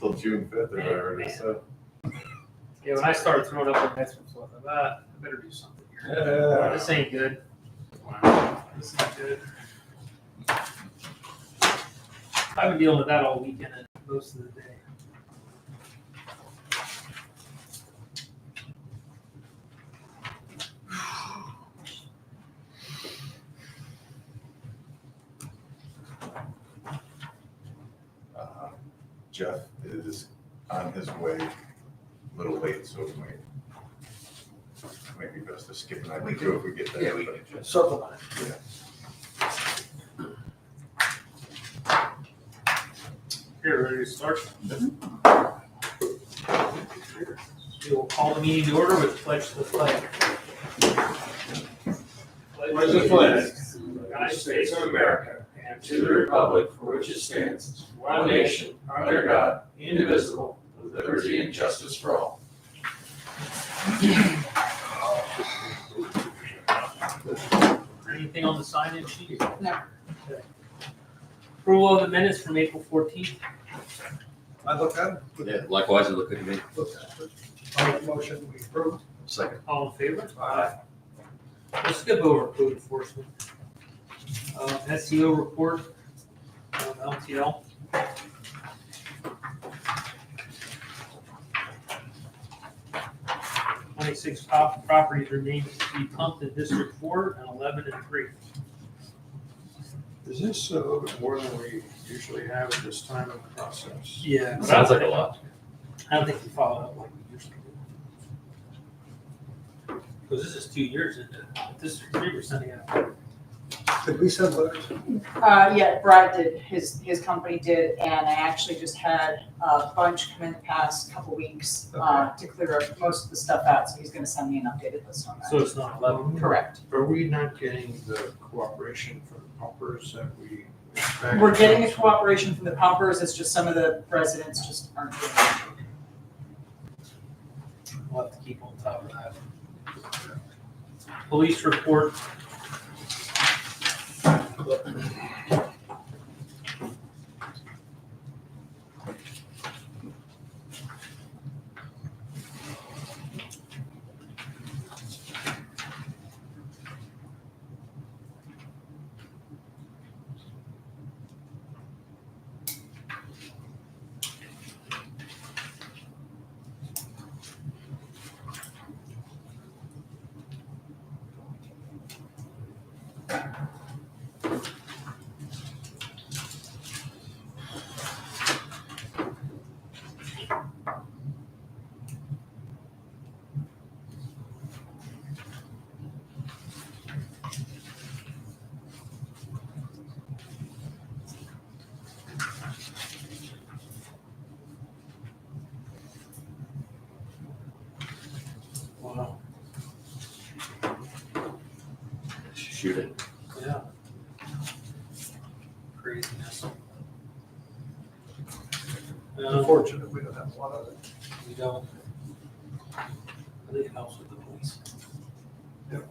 till June 5th or whatever it is. So. Yeah, when I started throwing up the next one, so I thought, I better do something here. This ain't good. This ain't good. I've been dealing with that all weekend and most of the day. Jeff is on his way, a little late, so it might be best to skip an item too if we get there. Yeah, we can just circle on it. Yeah. Here, ready to start? We will call the meeting to order with pledge to the flag. Pledge the flag of the United States of America and to the republic for which it stands, one nation, under God, indivisible, with liberty and justice for all. Anything on the sign-in sheet? No. Okay. Approval of the minutes from April 14th. I look at it. Yeah, likewise, it looked good to me. I'll make a motion, we approve. Second. All in favor? Aye. Let's skip over code enforcement. SEO report, LTL. Twenty-six properties remain to be pumped in District 4 and 11 and 3. Is this a little bit more than we usually have at this time of the process? Yeah. Sounds like a lot. I don't think we follow up like we usually do. Because this is 2 years into District 3, we're sending out. Did we send letters? Yeah, Brad did, his company did, and I actually just had a bunch come in the past couple weeks to clear up most of the stuff out, so he's gonna send me an updated list on So that. it's not 11. Correct. Are we not getting the cooperation from the pumpers that we expect? We're getting the cooperation from the pumpers, it's just some of the residents just aren't doing it. We'll have to keep on top of that. Police report. Wow. Shoot it. Yeah. Craziness. Unfortunate, we don't have a lot of it. We don't. I think it helps with the police. Yep.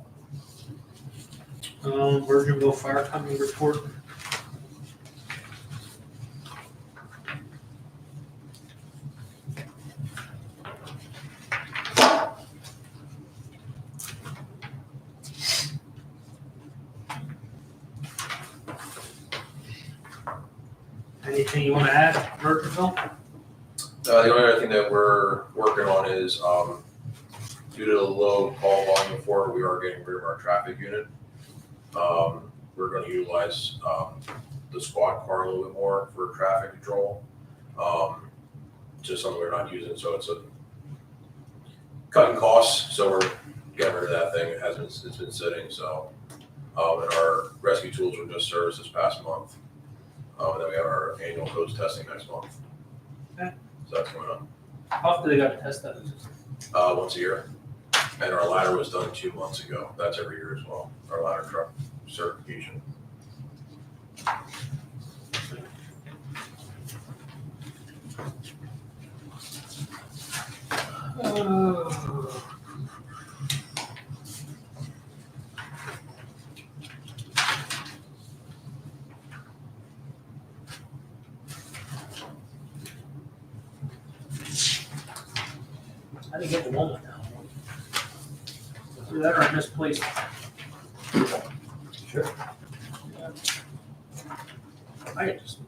Virginville Fire Company report. Anything you want to add, Virginville? The only other thing that we're working on is, due to the low call volume before, we are getting rid of our traffic unit. We're gonna utilize, the squad car a little bit more for traffic control. Just something we're not using, so it's a cutting costs, so we're getting rid of that thing. It's been sitting, so. And our rescue tools were just serviced this past month. And then we have our annual codes testing next month. Okay. So that's going on. How often do they got to test that? Once a year. And our ladder was done 2 months ago. That's every year as well, our ladder truck certification. I didn't get the one with that one. Either that or I misplaced. Sure. I can just.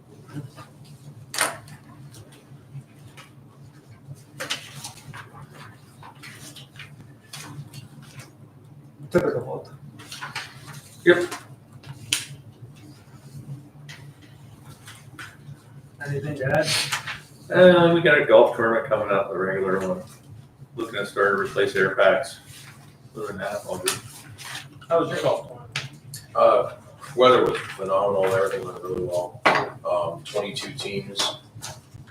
Typical vote. Anything to add? We got a golf tournament coming up, a regular one. Looking to start to replace air packs. Other than that, all good. How was your golf tournament? Weather was phenomenal, everything went really well. 22 teams,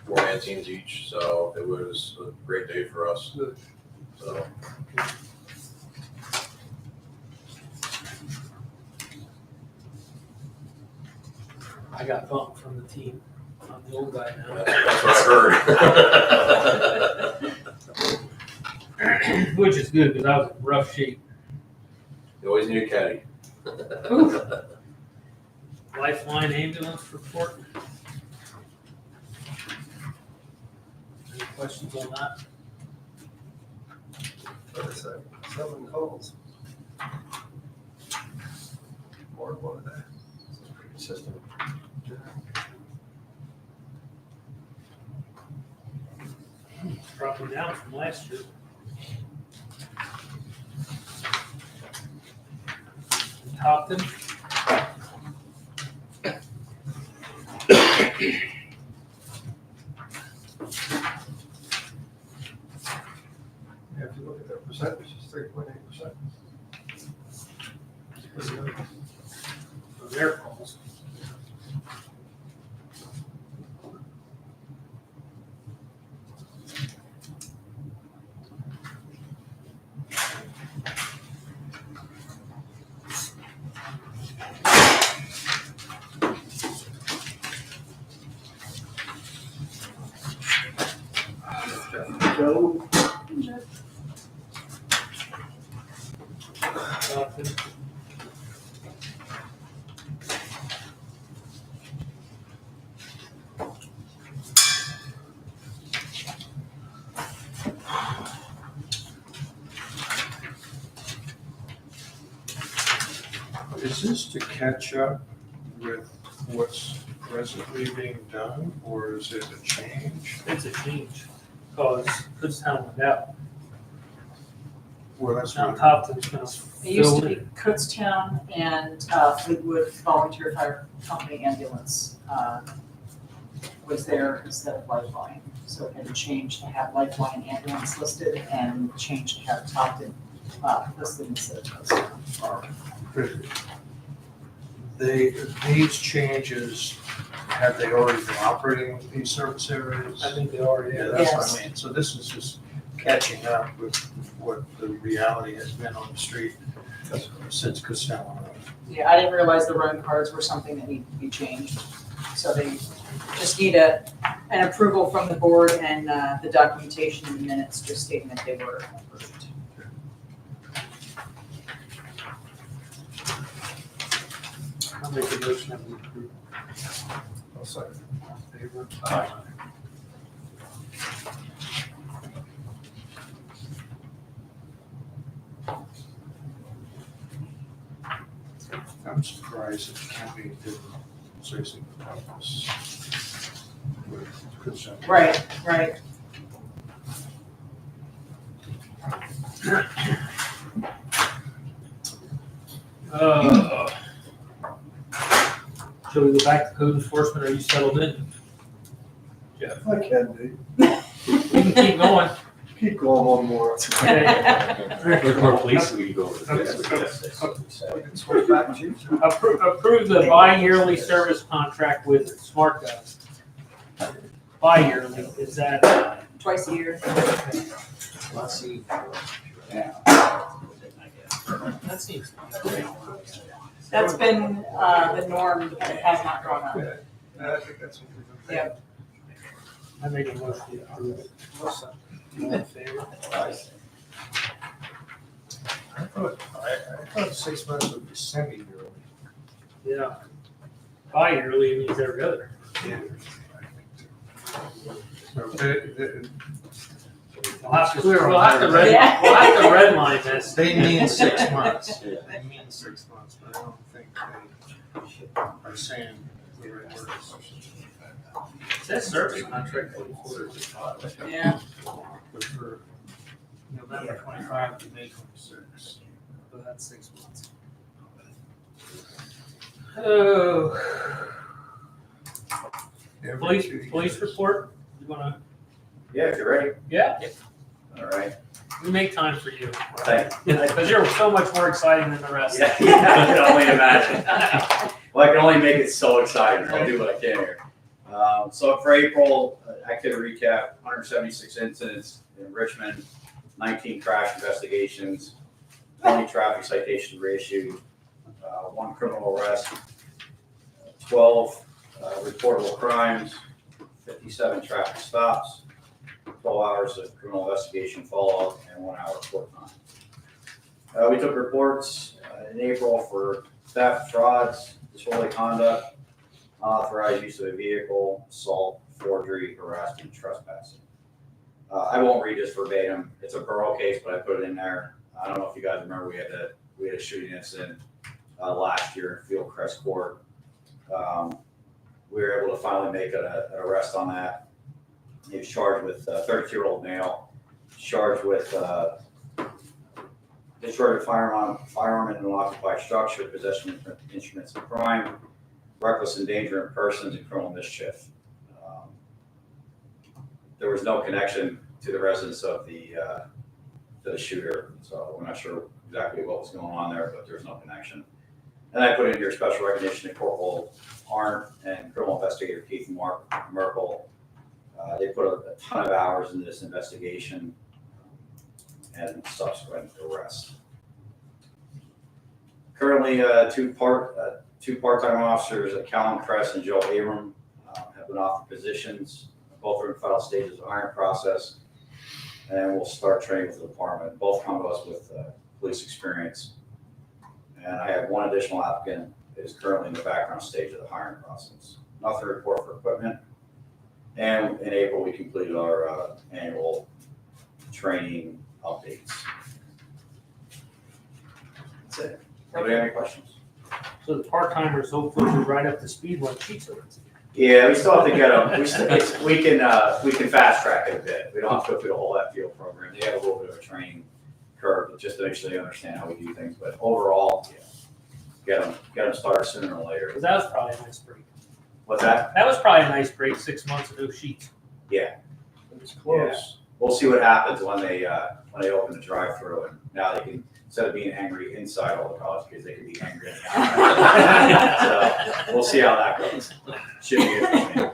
4-man teams each, so it was a great day for us. So, I got bumped from the team. I'm the old guy now. that's what I heard. Which is good because I was in rough shape. You always need a caddy. Lifeline ambulance report. Any questions on that? What is that? 7 calls. More than one a day. It's pretty consistent. Dropping down from last year. Topton. Yeah, if you look at their percentage, it's 3.8%. For their calls. Joe? Topton. Is this to catch up with what's presently being done, or is it a change? It's a change because Kutztown went out. Well, that's Now what. Topton's gonna It used fill to be in. Kutztown and Fleetwood Volunteer Fire Company Ambulance was there instead of Lifeline. So it had changed to have Lifeline Ambulance listed and changed to have Topton listed instead of Kutztown. These changes, have they already been operating with these service areas? I think they already Yeah, have. that's what Yes. I mean. So this is just catching up with what the reality has been on the street since Costello. Yeah, I didn't realize the run cards were something that needed to be changed. So they just need an approval from the board and the documentation in the minutes just stating that they were approved. I'll make a motion that we approve. I'll second. Favor? I'm surprised that County didn't say something about this. with Costello. Right, right. Shall we go back to code enforcement? Are you settled in? I can be. We can keep going. Keep going one more. There's more police we can go with. Switch back, chief. Approve the bi-yearly service contract with Smart Guys. Bi-yearly, is that? Twice a year. Let's see. That seems. That's been the norm, and it has not gone up. I think that's what we've been. Yep. I make a motion to approve it. All in favor? I thought 6 months would be semi-yearly. Yeah. Bi-yearly means every other. Yeah. So We'll have to Yeah. redline this. They mean 6 months. They mean 6 months, but I don't think they are saying the right words. It says service contract. Yeah. But for November 25 to May 26. So that's 6 months. Oh. Police report? You wanna? Yeah, if you're ready. Yeah, All right. we make time for you. Thank Because you're so much more exciting than the rest. Yeah, I can only imagine. Well, I can only make it so exciting. I'll do what I can here. So for April, activity recap, 176 incidents in Richmond, 19 crash investigations, 20 traffic citations reissued, 1 criminal arrest, 12 reportable crimes, 57 traffic stops, 12 hours of criminal investigation follow-up, and 1 hour court time. We took reports in April for theft, frauds, disorderly conduct, unauthorized use of a vehicle, assault, forgery, harassment, and trespassing. I won't read this verbatim. It's a borough case, but I put it in there. I don't know if you guys remember, we had a shooting incident last year in Fieldcrest Court. We were able to finally make an arrest on that. He was charged with a 32-year-old male, charged with discharge of firearm in an occupied structure, possession of instruments of crime, reckless endangering persons, and criminal mischief. There was no connection to the residence of the shooter, so we're not sure exactly what was going on there, but there's no connection. And I put in here special recognition to Corporal Arndt and criminal investigator Keith Merkel. They put a ton of hours into this investigation and subsequent arrest. Currently, two part-time officers, Callan Kress and Joe Abram, have been offered positions. Both are in final stages of hiring process, and we'll start training with the department. Both come to us with police experience. And I have 1 additional applicant that is currently in the background stage of the hiring process. Nothing to report for equipment. And in April, we completed our annual training updates. That's it. Anybody have any questions? So the part-timers hopefully are right up to speed like pizza. Yeah, we still have to get them. We can fast track it a bit. We don't have to go through the whole FDO program. They have a little bit of a training curve, just to make sure they understand how we do things. But overall, yeah, get them started sooner or later. Because that was probably a nice break. What's that? That was probably a nice break, 6 months of no sheets. Yeah, It's close. we'll see what happens when they open the drive-through, and now they can, instead of being angry inside all the college kids, they can be angry at the outside. So we'll see how that goes. Should be interesting.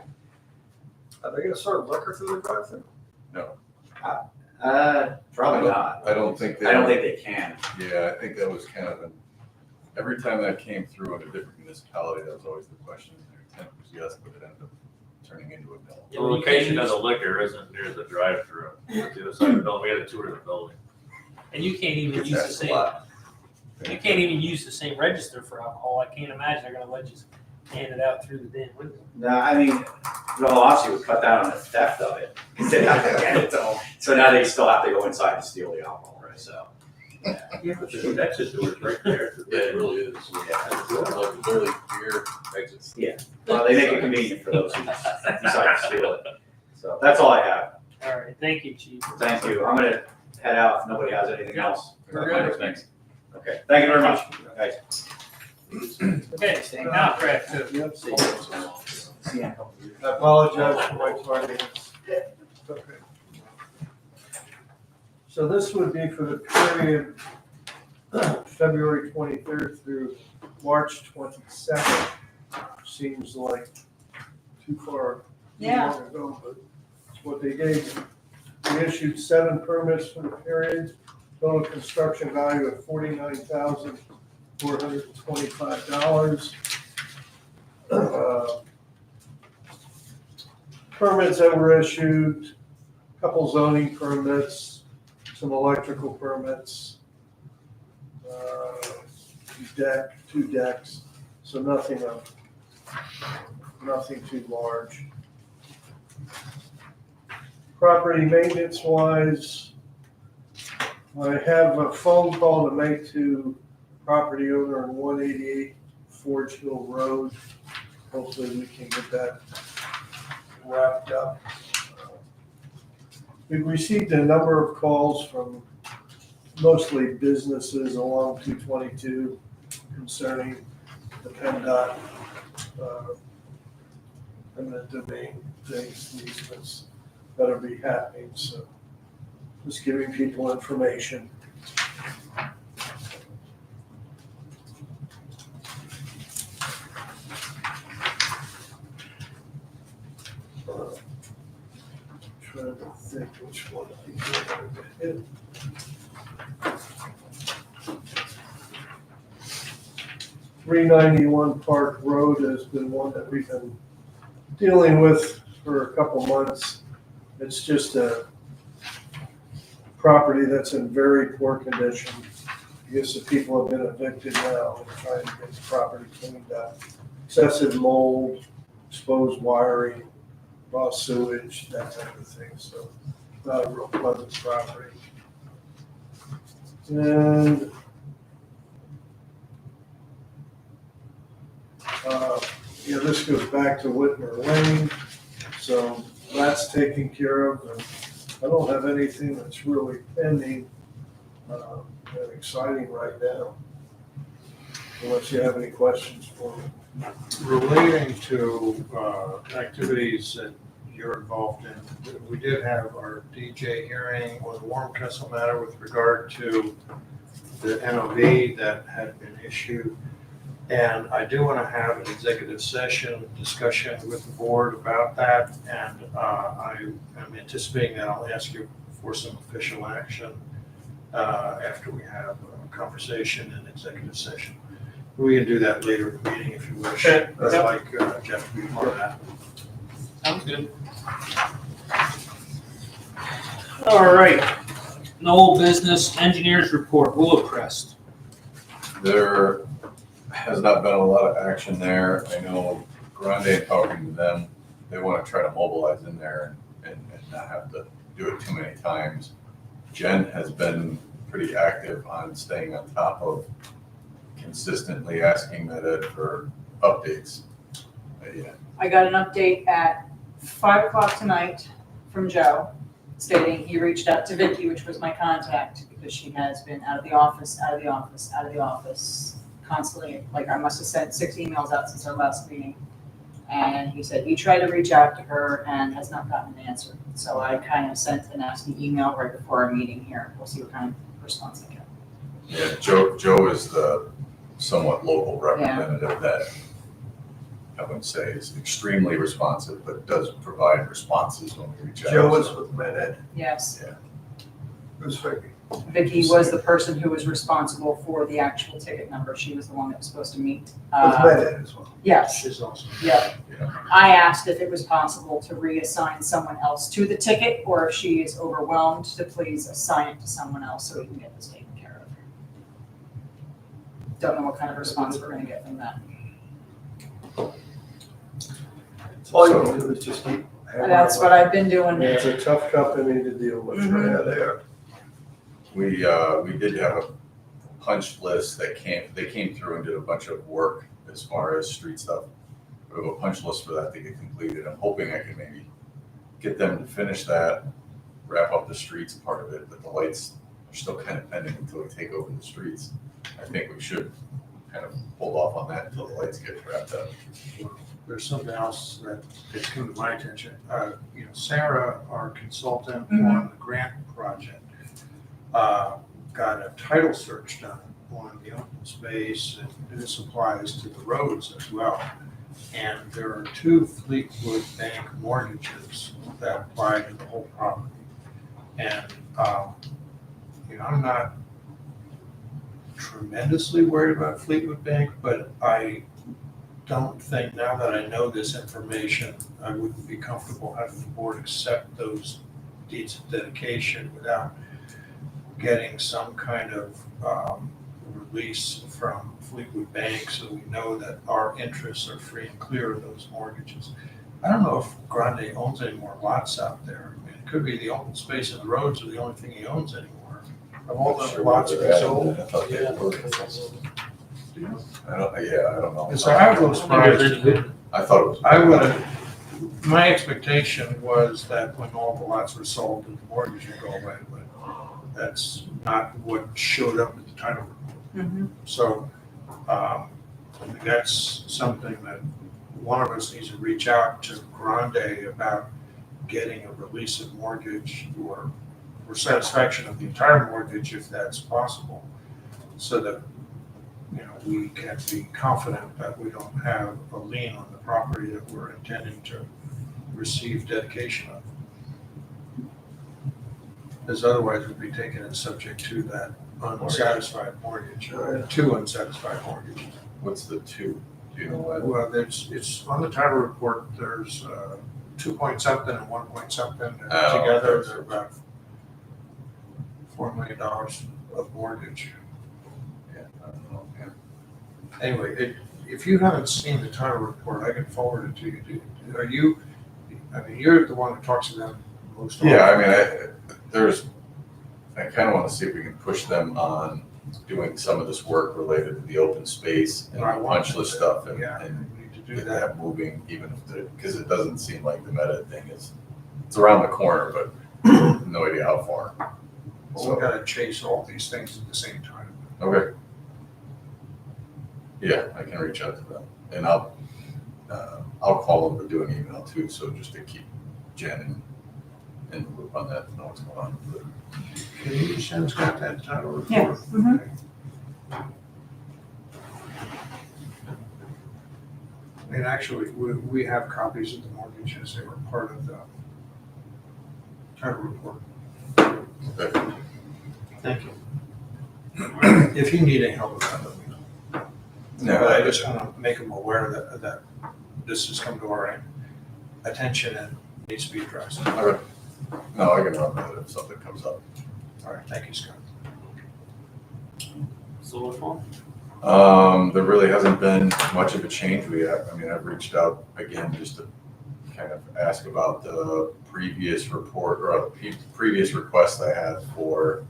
Are they gonna serve liquor through the drive-thru? Probably not. I don't think I don't think they can. Yeah, I think that was kind of every time that came through in a different municipality, that was always the question. Their intent was yes, but it ended up turning into a no. The location of the liquor isn't near the drive-through. It's the other side of the building. We had a tour of the building. And you can't even use the That's a same. lot. You can't even use the same register for alcohol. I can't imagine they're gonna let you hand it out through the damn window. No, I mean, in all honesty, we cut down on the theft of it. Instead of having to get it to them. So now they still have to go inside and steal the alcohol, right? So. Yeah, but the exit door is right there. Yeah, it really is. Yeah. Like literally beer exits. Well, they make it convenient for those who decide to steal it. So that's all I have. All right, thank you, Chief. Thank you. I'm gonna head out if nobody has anything else. We're good. Thanks. Okay, thank you very much, guys. Okay, now Craig too. Yep. See you. I apologize for my tardiness. Okay. So this would be for the period February 23rd through March 22nd. Seems like too far Yeah. long ago, but it's what they gave me. We issued 7 permits for the period, total construction value of $49,425. Permits that were issued, a couple zoning permits, some electrical permits, 2 decks, so nothing too large. Property maintenance wise, I have a phone call to make to property owner on 188 Forge Hill Road. Hopefully we can get that wrapped up. We've received a number of calls from mostly businesses along 222 concerning the PennDOT eminent domain things, easements that'll be happening, so just giving people information. Trying to think which one I can hit. 391 Park Road has been one that we've been dealing with for a couple months. It's just a property that's in very poor condition. I guess the people have been evicted now. We're trying to get the property cleaned up. Excessive mold, exposed wiring, raw sewage, that type of thing. So not a real pleasant property. And this goes back to Whitmer Lane, so that's taken care of. And I don't have anything that's really pending and exciting right now, unless you have any questions for me. Relating to activities that you're involved in, we did have our DJ hearing on the Warm Castle matter with regard to the NOV that had been issued. And I do want to have an executive session discussion with the board about that. And I am anticipating that I'll ask you for some official action after we have a conversation in executive session. We can do that later in the meeting if you wish. Okay. I'd Yep. like Jeff to be part of that. Sounds good. All right. No business engineers report, Willowcrest. There has not been a lot of action there. I know Grande, talking to them, they want to try to mobilize in there and not have to do it too many times. Jen has been pretty active on staying on top of consistently asking Med for updates. Yeah. I got an update at 5 o'clock tonight from Joe stating he reached out to Vicky, which was my contact, because she has been out of the office, constantly. Like, I must have sent 6 emails out since our last meeting. And he said he tried to reach out to her and has not gotten an answer. So I kind of sent an asking email right before our meeting here. We'll see what kind of response I get. Yeah, Joe is the somewhat local representative that I wouldn't say is extremely responsive, but does provide responses when we reach out. Joe was with Med Yes. Who's Vicky? Vicky was the person who was responsible for the actual ticket number. She was the one that was supposed to meet. With Med as well. Yes, She's awesome. yeah. Yeah. I asked if it was possible to reassign someone else to the ticket, or if she is overwhelmed, to please assign it to someone else so we can get this taken care of. Don't know what kind of response we're gonna get from that. All you can do is just keep. That's what I've been doing. It's a tough company to deal with. Mhm. Yeah, they are. We did have a punch list that they came through and did a bunch of work as far as street stuff. We have a punch list for that to get completed. I'm hoping I can maybe get them to finish that, wrap up the streets part of it, but the lights are still kind of pending until we take over the streets. I think we should kind of hold off on that until the lights get wrapped up. There's something else that has come to my attention. Sarah, our consultant Mhm. on the grant project, got a title search done on the open space, and this applies to the roads as well. And there are 2 Fleetwood Bank mortgages that apply to the whole property. And, I'm not tremendously worried about Fleetwood Bank, but I don't think, now that I know this information, I wouldn't be comfortable having the board accept those deeds of dedication without getting some kind of release from Fleetwood Bank, so we know that our interests are free and clear of those mortgages. I don't know if Grande owns any more lots out there. I mean, could be the open space and the roads are the only thing he owns anymore. Of all Not the sure lots where we they're at. sold. I thought they were. I don't know. And so I was surprised. I thought it was. I would have, my expectation was that when all the lots were sold, that the mortgage would go away, but that's not what showed up at the title report. So, I think that's something that one of us needs to reach out to Grande about getting a release of mortgage or satisfaction of the entire mortgage if that's possible. So that, you know, we can be confident that we don't have a lien on the property that we're intending to receive dedication of. As otherwise would be taken as subject to that unsatisfied mortgage, two unsatisfied mortgages. What's the two? Do you know what? Well, it's on the title report, there's 2 point something and 1 point something, and Oh, together okay. they're about $4 million of mortgage. Yeah, I don't know. Yeah. Anyway, if you haven't seen the title report, I can forward it to you. Are you, I mean, you're the one that talks to them most often. Yeah, I mean, I kind of want to see if we can push them on doing some of this work related to the open space and I the want punch list to. stuff and Yeah, we need to do get that. that moving, even if because it doesn't seem like the meta thing is, it's around the corner, but no idea how far. Well, we gotta chase all these things at the same time. Okay. Yeah, I can reach out to them, and I'll call them or do an email too, so just to keep Jen in the loop on that, and know what's going on. Can you send Scott that title report? Yeah, mhm. Okay. And actually, we have copies of the mortgages, they were part of the title report. Okay. Thank you. If you need any help with that, let me know. No, But I just want to make them aware that this has come to our attention and needs to be addressed. Okay. No, I can run with it if something comes up. All right, thank you, Scott. Solar farm? There really hasn't been much of a change. I've reached out again just to kind of ask about the previous report or the previous request I had for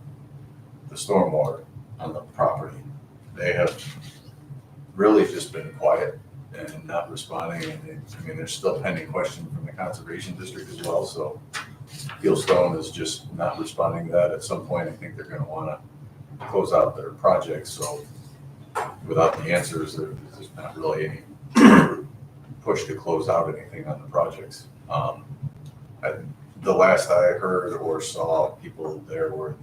the stormwater on the property. They have really just been quiet and not responding. And there's still pending question from the conservation district as well. So Fieldstone is just not responding to that. At some point, I think they're going to want to close out their project. So without the answers, there's not really any push to close out anything on the projects. The last I heard or saw people there were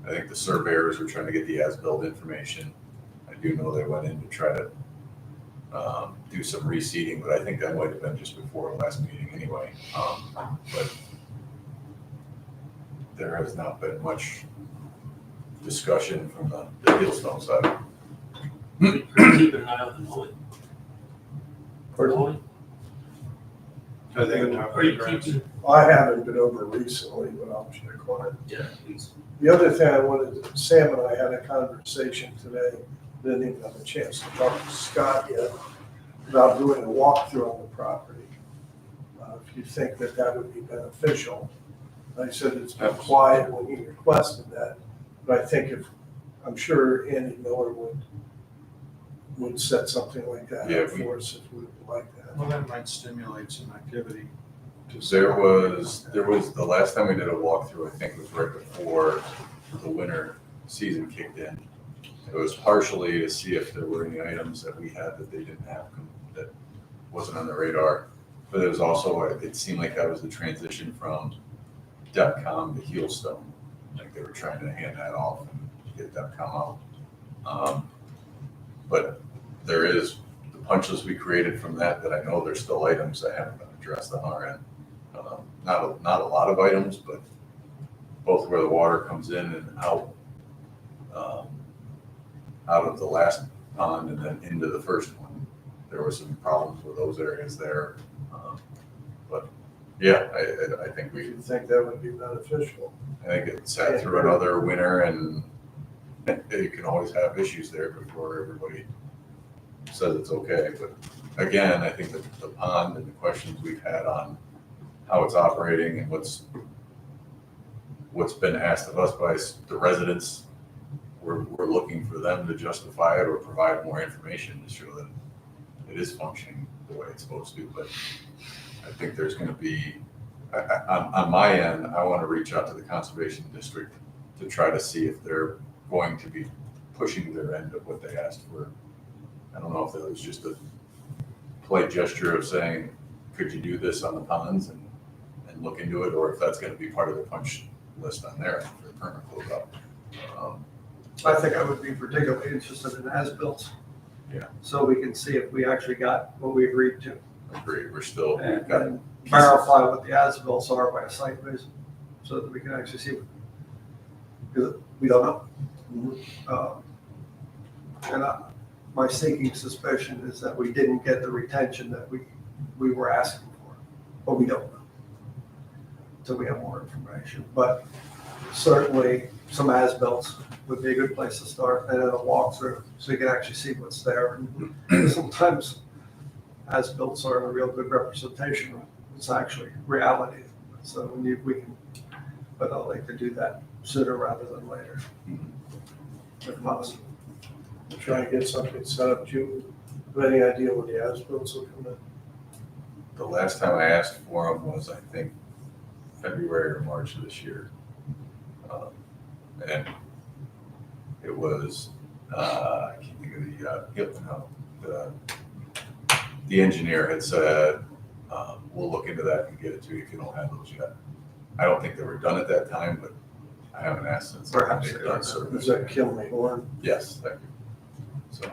I think the surveyors were trying to get the as-built information. I do know they went in to try to do some reseeding, but I think that might have been just before the last meeting anyway. But there has not been much discussion from the Fieldstone side. Keep an eye on the Molly. Molly? I think Are you keeping? I haven't been over recently, but I'll check on it. Yeah, please. The other thing I wanted, Sam and I had a conversation today, didn't even have a chance to talk to Scott yet, about doing a walkthrough on the property. If you think that that would be beneficial. I said it's been quiet when he requested that, but I think I'm sure Andy Miller would set something like that Yeah, up for us if we would like that. Well, that might stimulate some activity. There was the last time we did a walkthrough, I think was right before the winter season kicked in. It was partially to see if there were any items that we had that they didn't have that wasn't on the radar. But it was also, it seemed like that was the transition from DEPCOM to Heelstone. Like they were trying to hand that off and get DEPCOM out. But there is the punch list we created from that I know there's still items that haven't been addressed on our end. Not a lot of items, but both where the water comes in and out of the last pond and then into the first one. There were some problems with those areas there. But yeah, I think You think that would be beneficial? I think it sat through another winter and you can always have issues there before everybody says it's okay. But again, I think that the pond and the questions we've had on how it's operating and what's been asked of us by the residents. We're looking for them to justify it or provide more information to show that it is functioning the way it's supposed to. But I think there's going to be, on my end, I want to reach out to the conservation district to try to see if they're going to be pushing their end of what they asked for. I don't know if that was just a play gesture of saying, could you do this on the ponds and look into it, or if that's going to be part of the punch list on there for the permit closeout. I think I would be particularly interested in as-built. Yeah. So we can see if we actually got what we agreed to. Agree, we're still, we've And got then verify what the as-bills are by a site visit, so that we can actually see. Because we don't know. And my sinking suspicion is that we didn't get the retention that we were asking for, but we don't know. So we have more information, but certainly some as-bills would be a good place to start, and then a walkthrough, so you can actually see what's there. And sometimes as-bills aren't a real good representation of it's actually reality. So we can, but I'd like to do that sooner rather than later, if possible. Try and get something set up. Do you have any idea when the as-bills will come in? the last time I asked for them was, I think, February or March of this year. And it was, I can't think of the engineer had said, we'll look into that and get it to you if you don't have those yet. I don't think they were done at that time, but I haven't asked since. Perhaps they've they done are. service. Is that Kilmy Horn? Yes, thank you. So,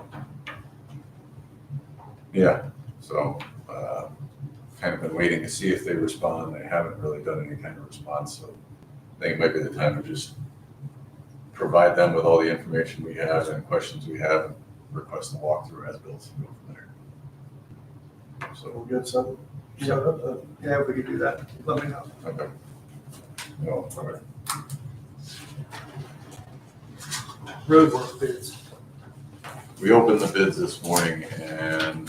yeah, so, kind of been waiting to see if they respond. They haven't really done any kind of response, so I think it might be the time to just provide them with all the information we have and questions we have, and request a walkthrough as built and go from there. So we'll get some set up then. Yeah, if we could do that, let me know. Okay. No, okay. Roadwork bids. We opened the bids this morning, and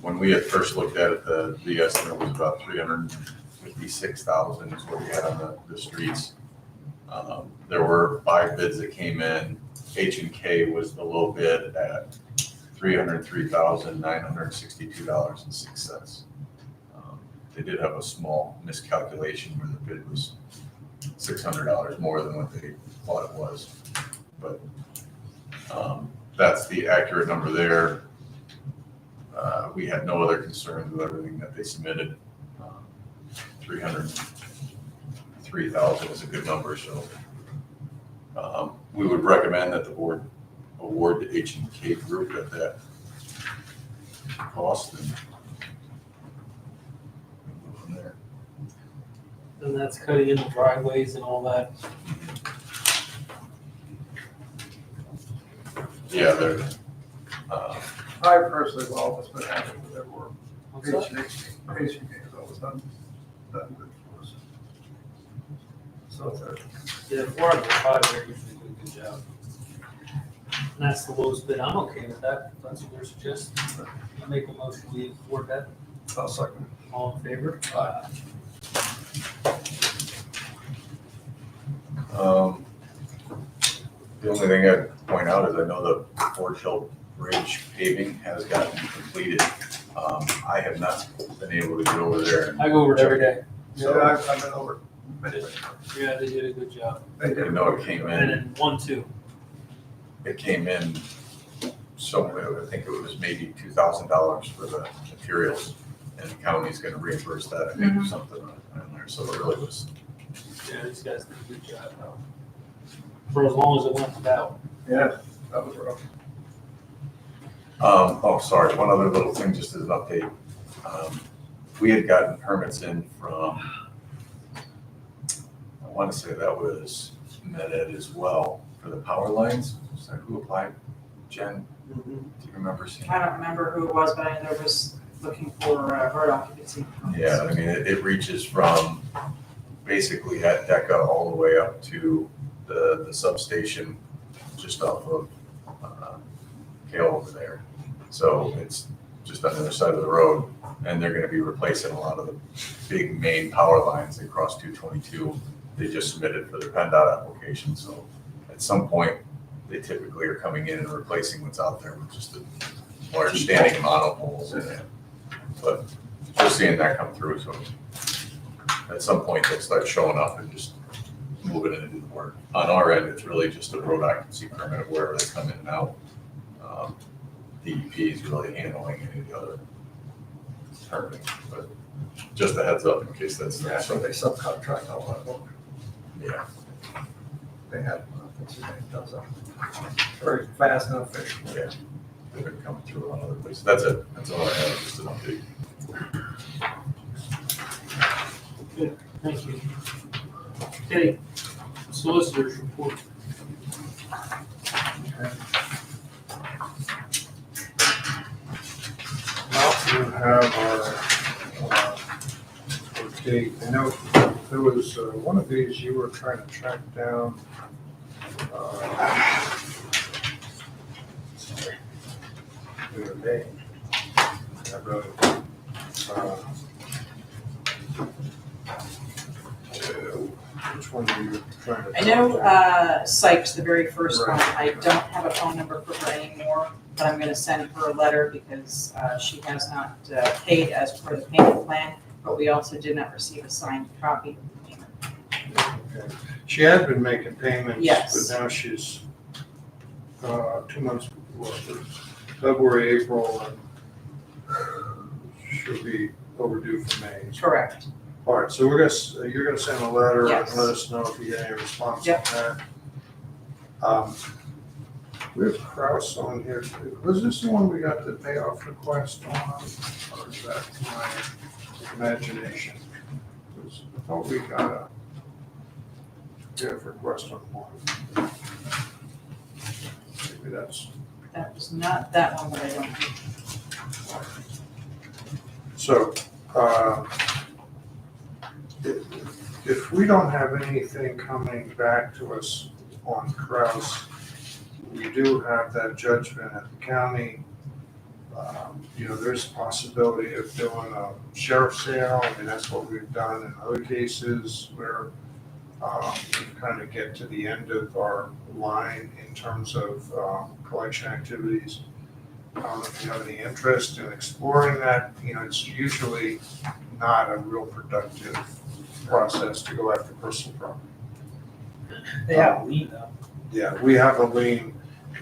when we had first looked at it, the estimate was about 356,000 is what we had on the streets. There were 5 bids that came in. H&K was the low bid at $303,962.06. They did have a small miscalculation where the bid was $600 more than what they thought it was. But that's the accurate number there. We had no other concerns with everything that they submitted. 303,000 is a good number, so we would recommend that the board award the H&K Group at that cost and go from there. And that's cutting in the driveways and all that. Yeah, they're, I personally have always been happy with their work. What's that? H&K has always done good for us. So if they're Yeah, 4 out of the 5, they're usually doing a good job. And that's the lowest bid. I'm okay with that. If that's what they're suggesting. I make a motion, we award that. I'll second. All in favor? The only thing I'd point out is I know the Ford Hill Bridge paving has gotten completed. I have not been able to get over there. I go over it every day. Yeah, I've been over. Yeah, they did a good job. They I did. know it came And in, then 1, 2. it came in somewhere, I think it was maybe $2,000 for the materials. And the county's gonna reimburse that, I think, something on there, so it really was. Yeah, these guys did a good job. For as long as it went without. Yeah, that was rough. Sorry, one other little thing, just as an update. We had gotten permits in from, I wanna say that was Med-Ed as well, for the power lines. Is that who applied? Jen, do you remember seeing? I don't remember who it was, but I know it was looking for road occupancy. Yeah, I mean, it reaches from basically at DECA all the way up to the substation just off of Hale over there. So it's just on the other side of the road. And they're gonna be replacing a lot of the big main power lines that cross 222. They just submitted for their PennDOT application, so at some point, they typically are coming in and replacing what's out there with just a large standing monopoles in it. But just seeing that come through, so at some point, they'll start showing up and just moving it into the work. On our end, it's really just a road occupancy permit of wherever they come in and out. DEP is really handling any of the other permitting, but just a heads up in case that's Yeah, not so they something. subcontract all that work. Yeah, They have, what's his name, does that. Very fast and efficient. yeah. They've been coming through a lot of other places. That's it. That's all I have, just an update. Thank you. Okay, solicitors report. Well, you have our date. I know there was one of these you were trying to track down. Sorry. The name. I wrote it. Which one are you trying to? I know Sykes, the very first one, I don't have a phone number for her anymore, but I'm gonna send her a letter because she has not paid as per the payment plan, but we also did not receive a signed copy of the payment. Okay. She had been making payments. Yes. But now she's 2 months before, February, April, and she'll be overdue for May. Correct. All right, so you're gonna send a letter and Yes. let us know if you get any response on Yep. that. We have Kraus on here. Was this the one we got the payoff request on, or is that my imagination? 'Cause I thought we got a payoff request on one. Maybe that's, That was not that one, but I don't think. so, if we don't have anything coming back to us on Kraus, we do have that judgment at the county. There's a possibility of doing a sheriff's sale. I mean, that's what we've done in other cases where we kind of get to the end of our line in terms of collection activities. I don't know if you have any interest in exploring that. It's usually not a real productive process to go after personal property. They have a lien though. Yeah, we have a lien,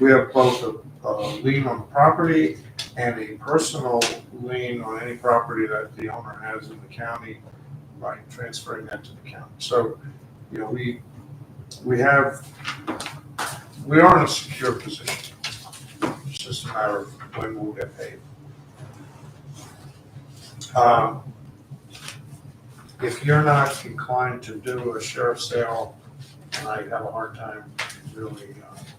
we have both a lien on the property and a personal lien on any property that the owner has in the county by transferring that to the county. So, we are in a secure position. It's just a matter of when we'll get paid. If you're not inclined to do a sheriff's sale, and I have a hard time really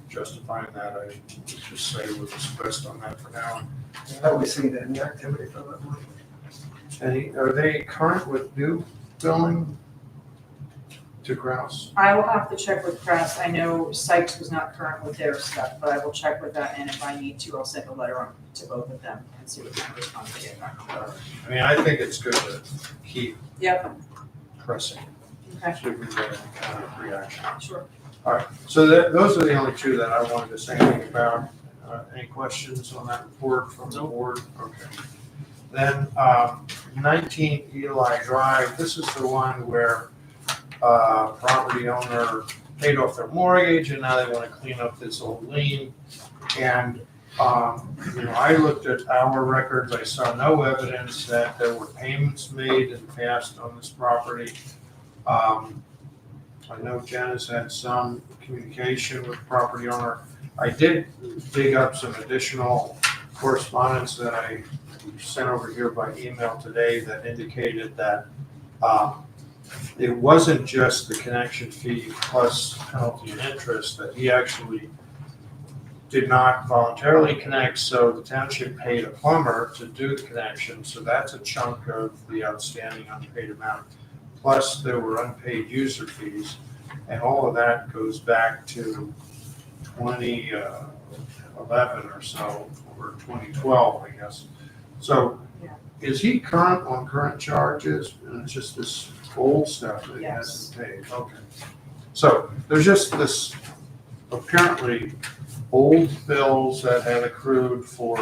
justifying that, I would just say we're dismissed on that for now. Have we seen any activity from that one? Are they current with new billing to Grouse? I will have to check with Kraus. I know Sykes was not current with their stuff, but I will check with that, and if I need to, I'll send a letter on to both of them and see what kind of response they get back. I mean, I think it's good to keep Yep, pressing, okay, see if we get any kind of reaction. sure. All right, so those are the only two that I wanted to say anything about. Any questions on that report from the board? Okay. Then 19 Eli Drive, this is the one where property owner paid off their mortgage and now they want to clean up this old lien. And, I looked at our records, I saw no evidence that there were payments made in the past on this property. I know Jen has had some communication with the property owner. I did dig up some additional correspondence that I sent over here by email today that indicated that it wasn't just the connection fee plus penalty and interest, that he actually did not voluntarily connect, so the township paid a plumber to do the connection, so that's a chunk of the outstanding unpaid amount. Plus, there were unpaid user fees, and all of that goes back to 2011 or so, or 2012, I guess. So Yeah. is he current on current charges? And it's just this old stuff that he Yes. hasn't paid? Okay. So there's just this apparently old bills that had accrued for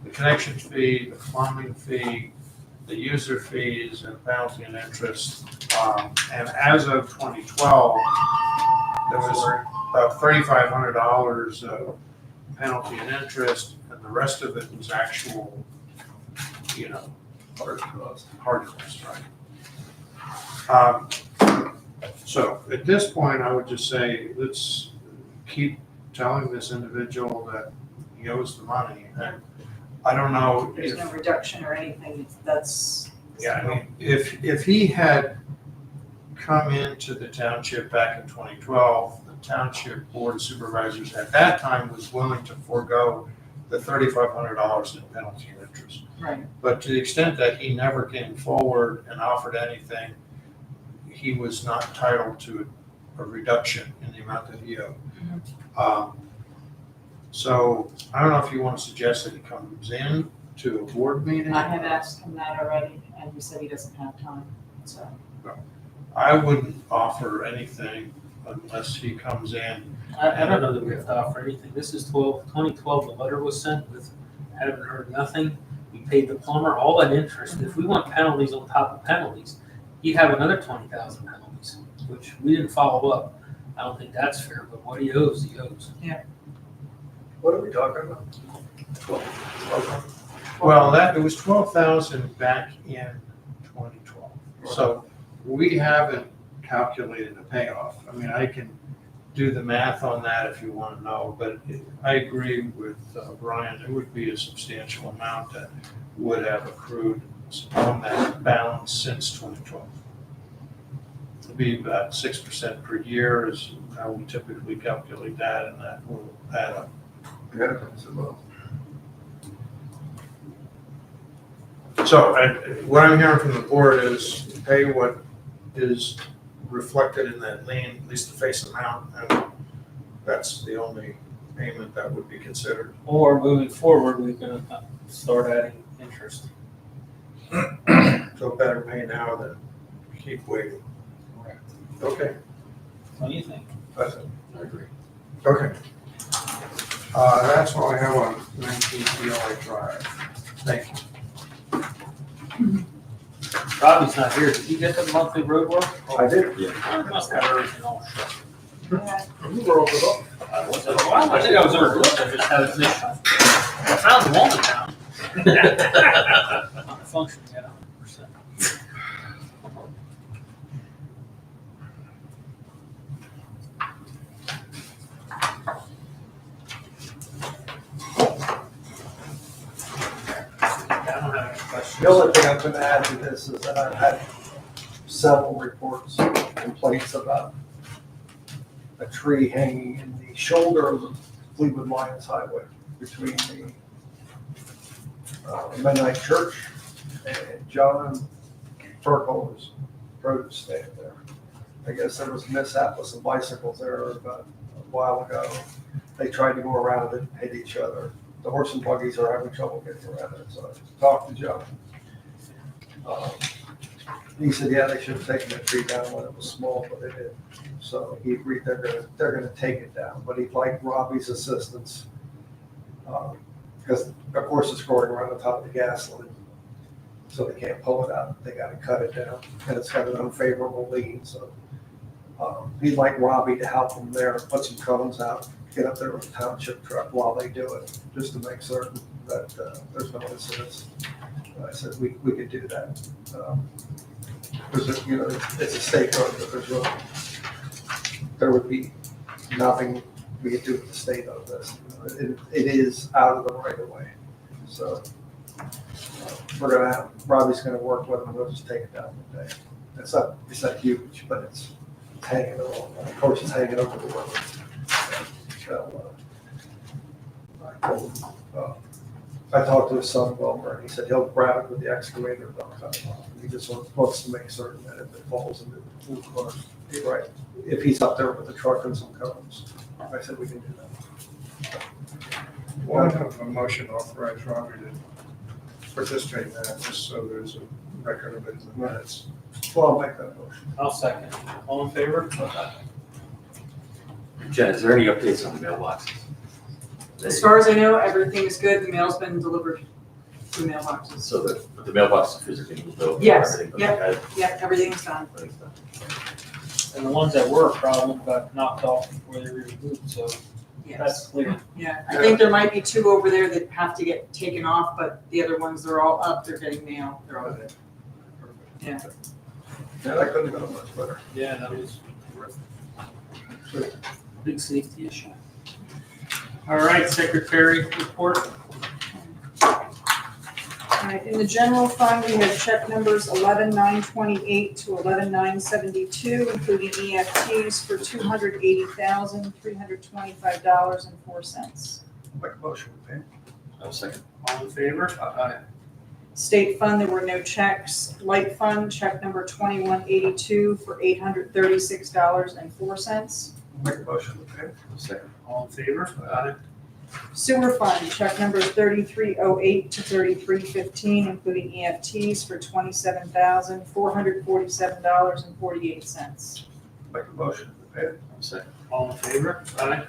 the connection fee, the plumbing fee, the user fees, and penalty and interest. And as of 2012, there was about $3,500 of penalty and interest, and the rest of it was actual, hard cost, right? So at this point, I would just say, let's keep telling this individual that he owes the money. And I don't know There's if, no reduction or anything, that's. yeah, I mean, if he had come into the township back in 2012, the township board of supervisors at that time was willing to forego the $3,500 in penalty and interest. Right, But to the extent that he never came forward and offered anything, he was not entitled to a reduction in the amount that he owed. So I don't know if you want to suggest that he comes in to a board meeting. I have asked him that already, and he said he doesn't have time, so. I wouldn't offer anything unless he comes in. I don't know that we have to offer anything. This is 2012, the letter was sent with, haven't heard nothing. We paid the plumber all that interest. If we want penalties on top of penalties, he'd have another 20,000 penalties, which we didn't follow up. I don't think that's fair, but what he owes, he owes. What are we talking about? Well, it was 12,000 back in 2012. So we haven't calculated a payoff. I mean, I can do the math on that if you want to know, but I agree with Brian, there would be a substantial amount that would have accrued on that balance since 2012. It'd be about 6% per year is how we typically calculate that, and that will add up. Yeah, so, well, So what I'm hearing from the board is pay what is reflected in that lien, at least the face amount, and that's the only payment that would be considered. Or moving forward, we can start adding interest. So better pay now than keep waiting. Okay, What do you think? that's it. I agree. Okay. That's all I have on 19 PLA Drive. Thank you. Robbie's not here. Did you get the monthly road work? I did. I must have everything all shut. Yeah. You rolled it up. I think I was overlooked. I just had it mixed. I found the walnut down. Not functioning at 100%. I don't have any questions. The only thing I'm gonna add to this is that I've had several reports, complaints about a tree hanging in the shoulder of the Cleveland Lions Highway between the Mennonite Church and John Turco's produce stand there. I guess there was a mishap with some bicycles there about a while ago. They tried to go around it, hit each other. The horse and buggies are having trouble getting around it, so I talked to John. He said, yeah, they should have taken the tree down when it was small, but they didn't. So he agreed they're gonna take it down, but he'd like Robbie's assistance. Because of course it's growing around the top of the gas line. So they can't pull it out, they gotta cut it down, and it's got an unfavorable lean, so. He'd like Robbie to help him there, put some cones out, get up there with a township truck while they do it, just to make certain that there's no incidents. I said, we could do that. Because, it's a state road, but there would be nothing we could do with the state of this. It is out of the right of way. So Robbie's gonna work with him, we'll just take it down one day. It's not huge, but it's hanging over, of course, it's hanging over the road. So, I told him, I talked to his son, Wilmer, and he said he'll grab it with the excavator, and they'll cut it off. He just wants to make certain that if it falls into the corner, he's right. If he's up there with the truck and some cones, I said we can do that. One of a motion to authorize Robbie to participate in that, just so there's a record of it in the minutes. Well, I'll make that motion. I'll second. All in favor? Jen, is there any updates on the mailboxes? As far as I know, everything is good. The mail's been delivered to mailboxes. So the mailbox is physically moved over? Yes, everything, yep. okay, Yeah, everything's done. everything's done. And the ones that were a problem got knocked off before they were removed, so that's Yes. clear. Yeah, I think there might be 2 over there that have to get taken off, but the other ones, they're all up. They're getting mail. They're all good. Yeah. Yeah, that couldn't have gone much better. Yeah, that was big safety issue. All right, secretary report. All right, in the general fund, we have check numbers 11,928 to 11,972, including EFTs for $280,325.04. Make a motion, okay? I'll second. All in favor? Aye. State fund, there were no checks. Light fund, check number 2182 for $836.04. Make a motion, okay? I'll second. All in favor? Aye. Sewer fund, check numbers 3308 to 3315, including EFTs for $27,447.48. Make a motion, okay? I'll second. All in favor? Aye.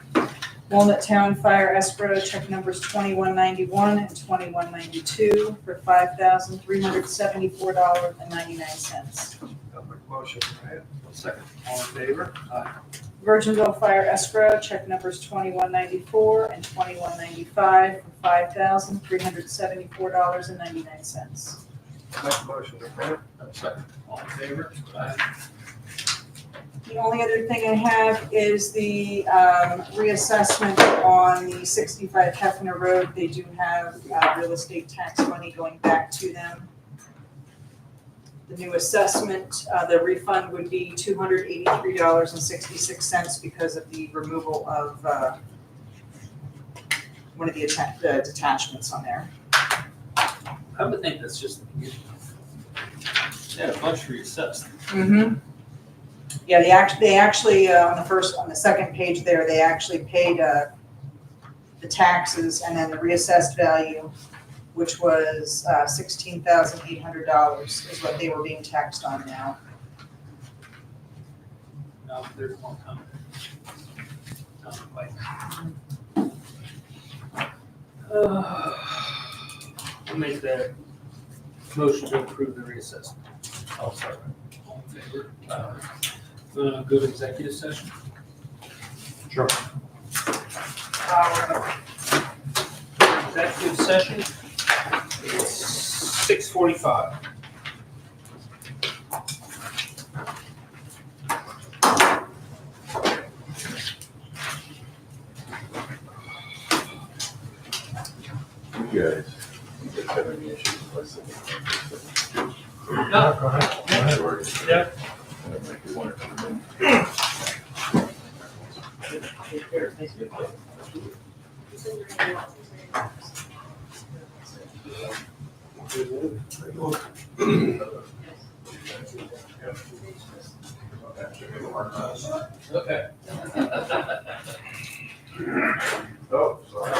Walnut Town Fire Escrow, check numbers 2191 and 2192 for $5,374.99. I'll make a motion, okay? I'll second. All in favor? Aye. Virginville Fire Escrow, check numbers 2194 and 2195 for $5,374.99. Make a motion, okay? I'll second. All in favor? Aye. The only other thing I have is the reassessment on the 65 Hefner Road. They do have real estate tax money going back to them. The new assessment, the refund would be $283.66 because of the removal of one of the detachments on there. I would think that's just the beginning. Yeah, a bunch reassessed. Mm-hmm. Yeah, they actually, on the second page there, they actually paid the taxes and then the reassessed value, which was $16,800 is what they were being taxed on now. No, there's one coming. Not quite. I'll make that motion to approve the reassessment. I'll second. All in favor? Go to executive session. Sure. Executive session. It's 6:45. You guys have any issues with No. Go ahead. Yeah. Okay. Oh, sorry.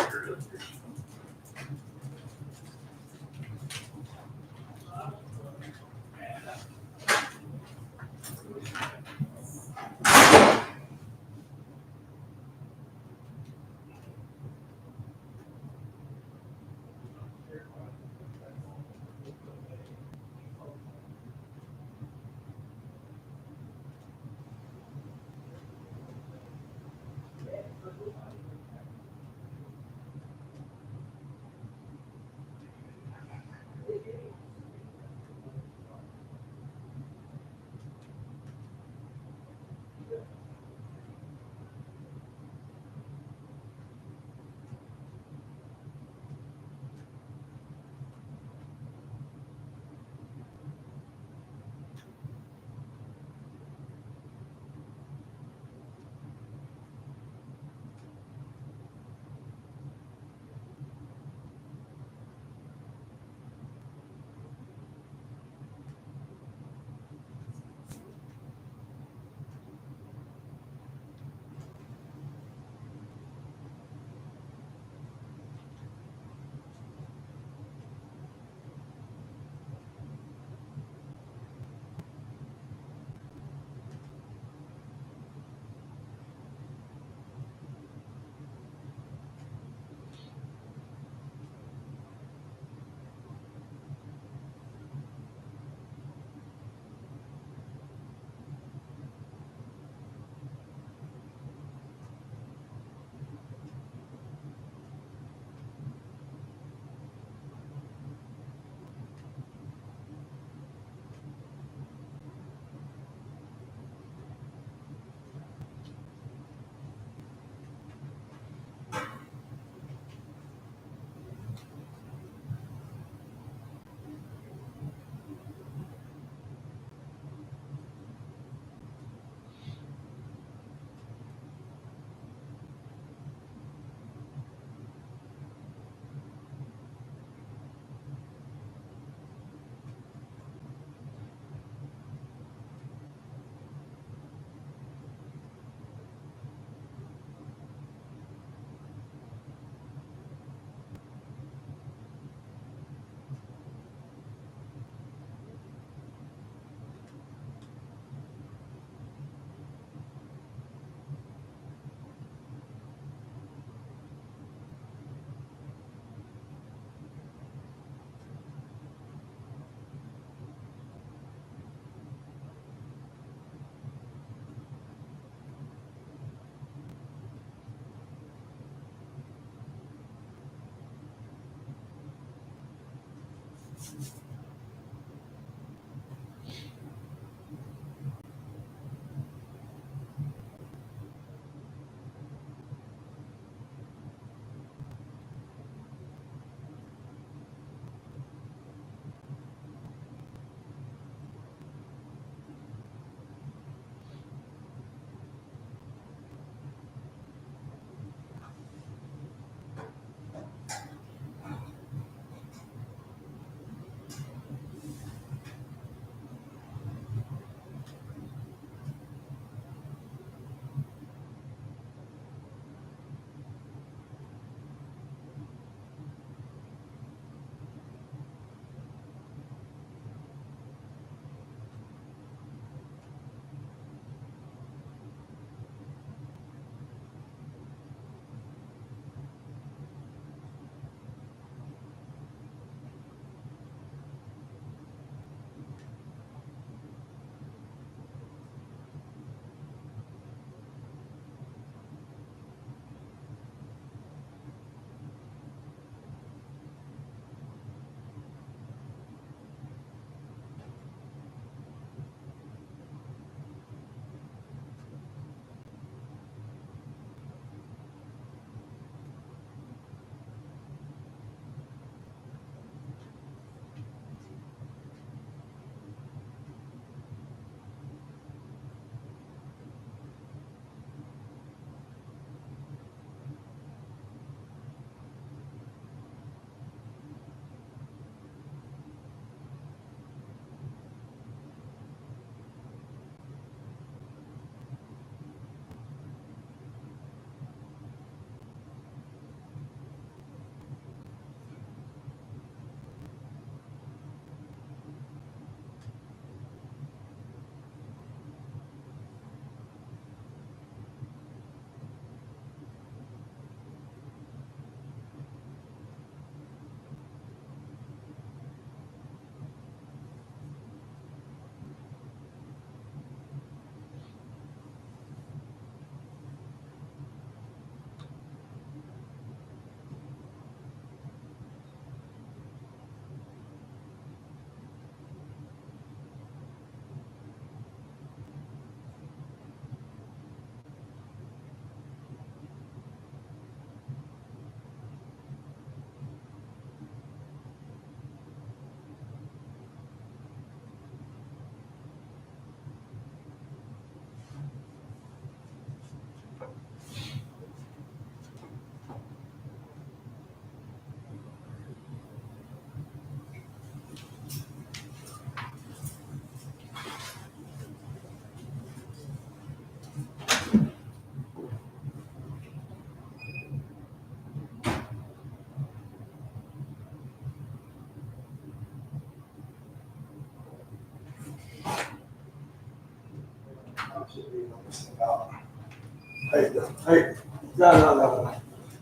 Hey, hey, no.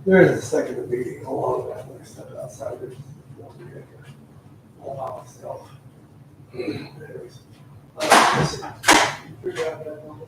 There is a second meeting along that way, step outside, there's one here. All by myself. Anyways, listen, figure out that number.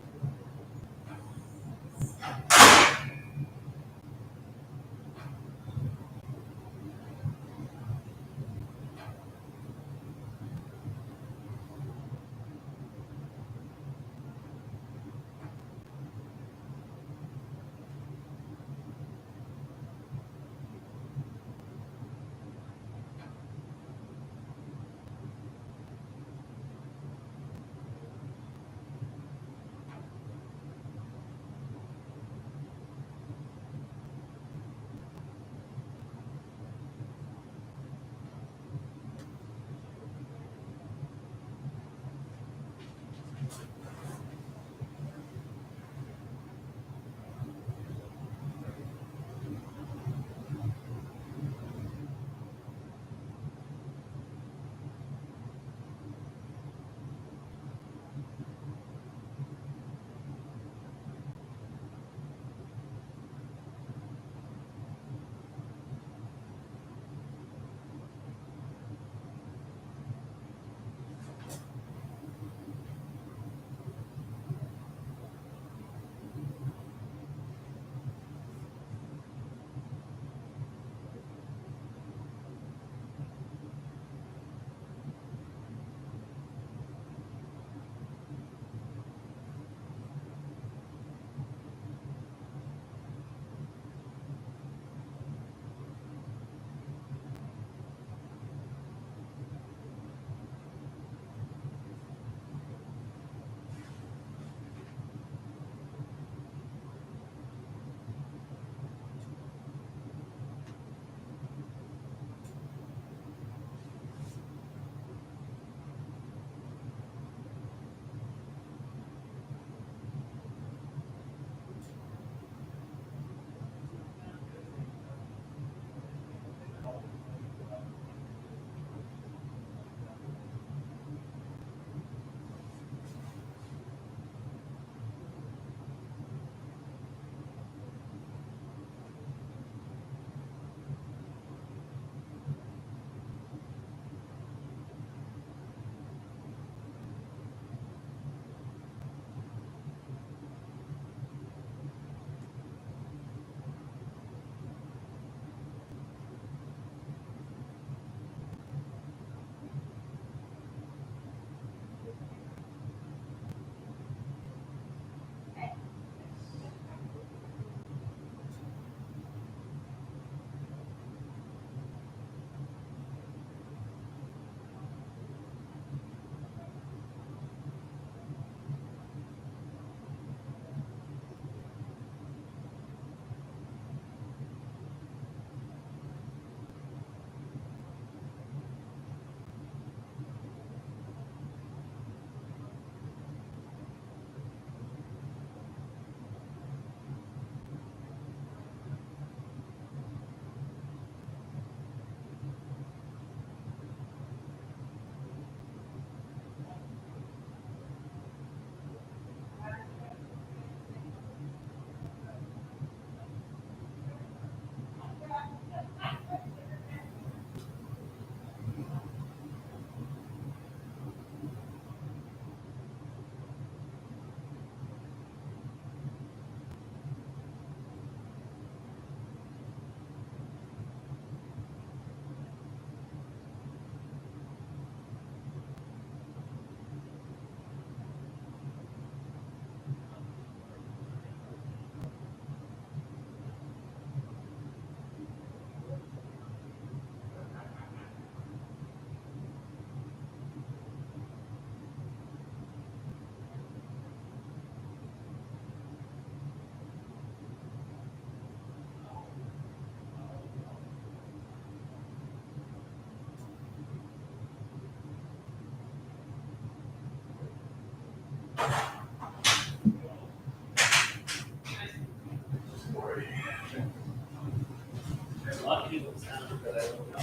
There's a lot of people in town that I don't know.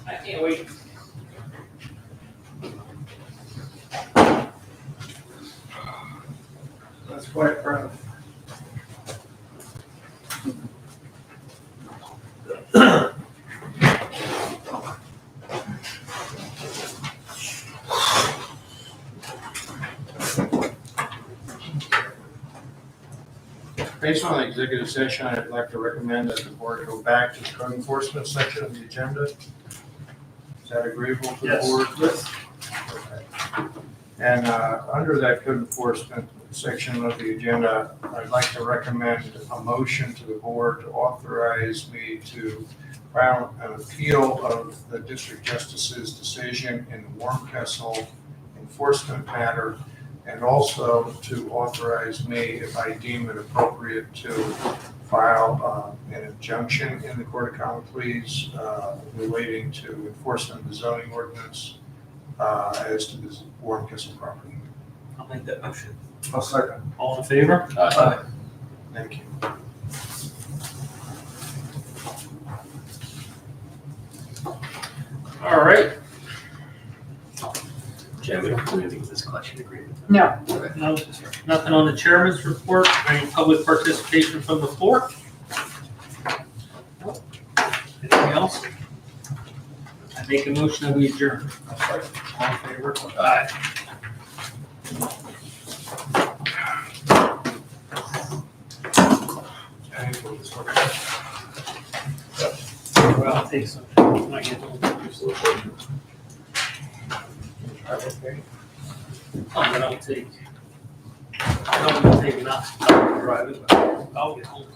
I can't wait. That's quite proud. Based on the executive session, I'd like to recommend that the board go back to the code enforcement section of the agenda. Is that agreeable to the Yes. board? Yes. And under that code enforcement section of the agenda, I'd like to recommend a motion to the board to authorize me to file an appeal of the district justice's decision in the Warmkessel enforcement matter, and also to authorize me, if I deem it appropriate, to file an injunction in the Court of Common Pleas relating to enforcement of the zoning ordinance as to this Warmkessel property. I'll make that motion. I'll second. All in favor? Aye. Thank you. All right. Jen, we don't do anything with this collection agreement. No. No, nothing on the chairman's report. Any public participation from the floor? Anything else? I make a motion that we adjourn. All in favor? Aye. Well, I'll take some. Might get home. I'm gonna take enough to drive it, but I'll get home.